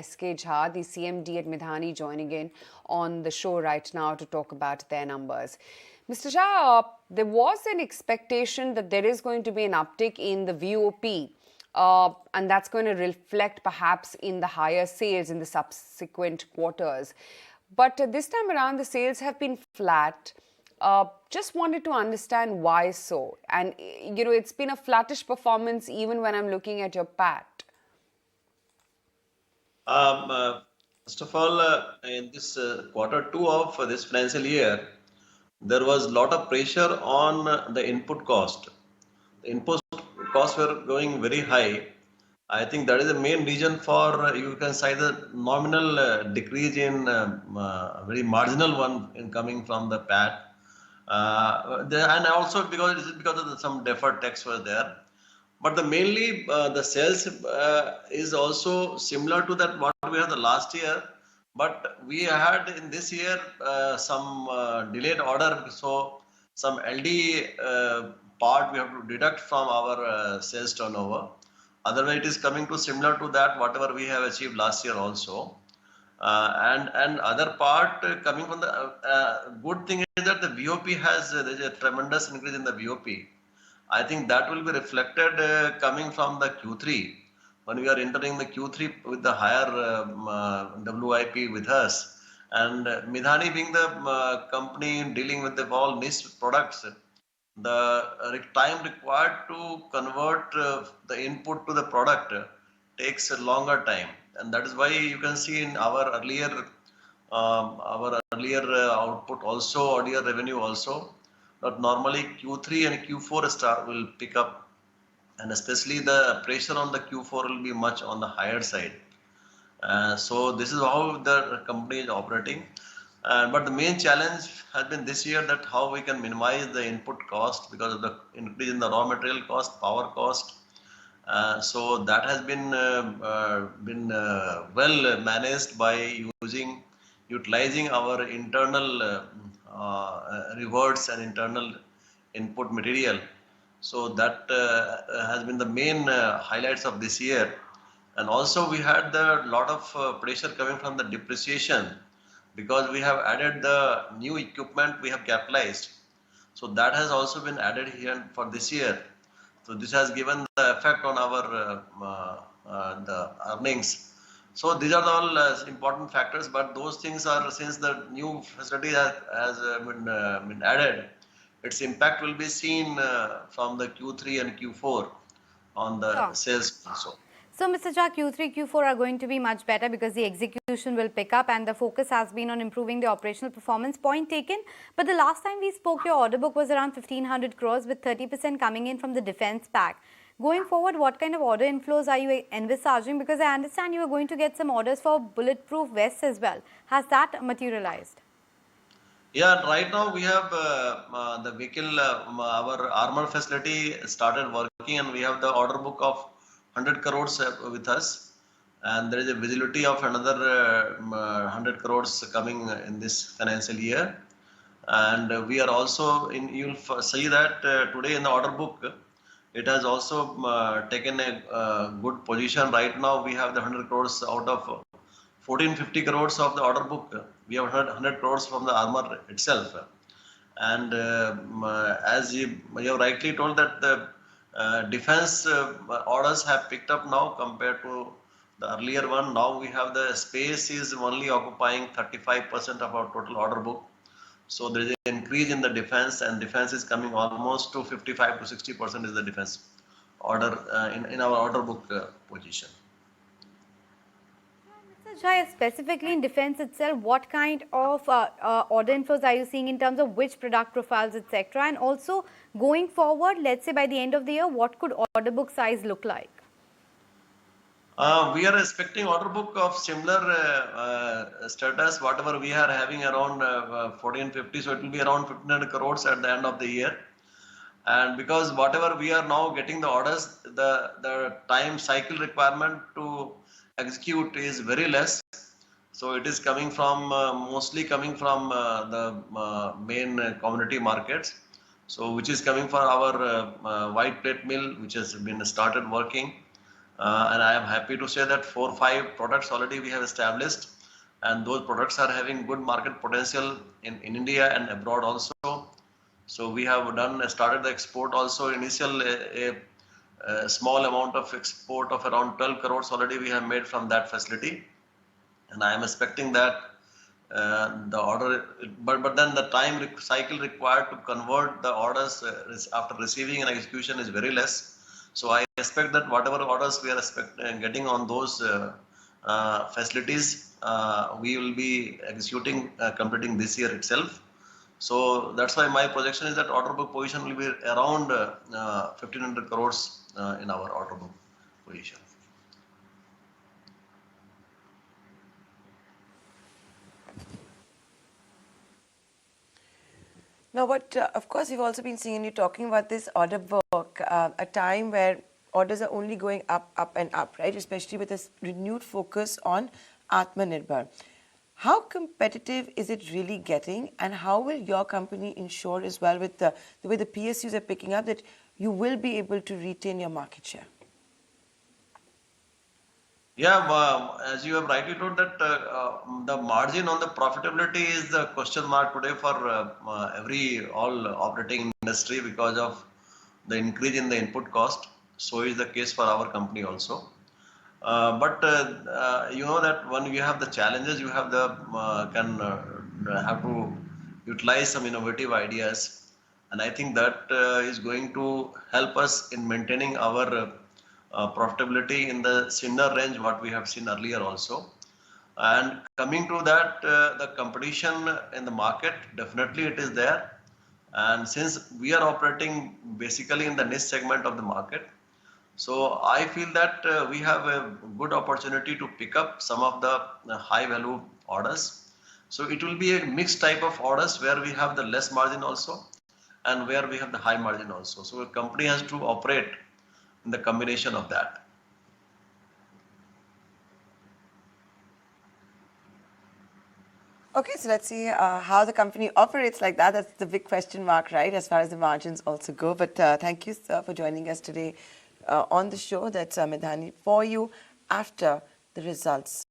SK Jha, the CMD at Midhani, joining in on the show right now to talk about their numbers. Mr. Jha, there was an expectation that there is going to be an uptick in the VOP, and that's going to reflect perhaps in the higher sales in the subsequent quarters. But this time around, the sales have been flat. Just wanted to understand why so. And, it's been a flattish performance even when I'm looking at your PAT. First of all, in this quarter 2 of this financial year, there was a lot of pressure on the input cost. The input costs were going very high. I think that is the main reason for, you can say, the nominal decrease in very marginal one in coming from the PAT. And also because of some deferred tax was there. But mainly the sales is also similar to that what we had the last year. But we had in this year some delayed order. So some LD part we have to deduct from our sales turnover. Otherwise, it is coming to similar to that whatever we have achieved last year also. And other part coming from the good thing is that the VOP has there's a tremendous increase in the VOP. I think that will be reflected coming from the Q3 when we are entering the Q3 with the higher WIP with us. And Midhani being the company dealing with all niche products, the time required to convert the input to the product takes a longer time, and that is why you can see in our earlier output also, earlier revenue also, that normally Q3 and Q4 will pick up, and especially the pressure on the Q4 will be much on the higher side. So this is how the company is operating. But the main challenge has been this year that how we can minimize the input cost because of the increase in the raw material cost, power cost. So that has been well managed by utilizing our internal rewards and internal input material. So that has been the main highlights of this year. And also we had a lot of pressure coming from the depreciation because we have added the new equipment we have capitalized. So that has also been added here for this year. So this has given the effect on our the earnings. So these are all important factors, but those things are, since the new facility has been added, its impact will be seen from the Q3 and Q4 on the sales also. So, Mr. Jha, Q3, Q4 are going to be much better because the execution will pick up and the focus has been on improving the operational performance. Point taken. But the last time we spoke, your order book was around 1,500 crores with 30% coming in from the defense pack. Going forward, what kind of order inflows are you envisaging? Because I understand you are going to get some orders for bulletproof vests as well. Has that materialized? Yeah, right now we have the vehicle, our armor facility started working, and we have the order book of 100 crores with us, and there is a visibility of another 100 crores coming in this financial year. And we are also you'll see that today in the order book, it has also taken a good position. Right now we have the 100 crores out of 1450 crores of the order book. We have 100 crores from the armor itself. And as you have rightly told that the defense orders have picked up now compared to the earlier one. Now we have the space is only occupying 35% of our total order book. So there is an increase in the defense, and defense is coming almost to 55 to 60% is the defense order in our order book position. Mr. Jha, specifically in defense itself, what kind of order inflows are you seeing in terms of which product profiles, etc.? And also going forward, let's say by the end of the year, what could order book size look like? We are expecting order book of similar status, whatever we are having around 1450, so it will be around 1500 crores at the end of the year. And because whatever we are now getting the orders, the time cycle requirement to execute is very less. So it is coming from mostly coming from the main commodity markets. So which is coming for our white plate mill, which has been started working. And I am happy to say that 4 or 5 products already we have established, and those products are having good market potential in India and abroad also. So we have started the export also. Initial a small amount of export of around 12 crores already we have made from that facility, and I am expecting that the order, but then the time cycle required to convert the orders after receiving and execution is very less. So I expect that whatever orders we are getting on those facilities, we will be executing, completing this year itself. So that's why my projection is that order book position will be around 1500 crores in our order book position. No, but of course, we've also been seeing you talking about this order book, a time where orders are only going up, up, and up, right? Especially with this renewed focus on Atmanirbhar. How competitive is it really getting, and how will your company ensure as well, with the way the PSUs are picking up, that you will be able to retain your market share? Yeah, as you have rightly told that the margin on the profitability is the question mark today for all operating industry because of the increase in the input cost. So is the case for our company also. But you know that when you have the challenges, you have the have to utilize some innovative ideas, and I think that is going to help us in maintaining our profitability in the similar range what we have seen earlier also. And coming to that, the competition in the market, definitely it is there. And since we are operating basically in the niche segment of the market, so I feel that we have a good opportunity to pick up some of the high value orders. So it will be a mixed type of orders where we have the less margin also and where we have the high margin also. So a company has to operate in the combination of that. Okay, so let's see how the company operates like that. That's the big question mark, right, as far as the margins also go. But thank you, sir, for joining us today on the show. That's Midhani for you after the results.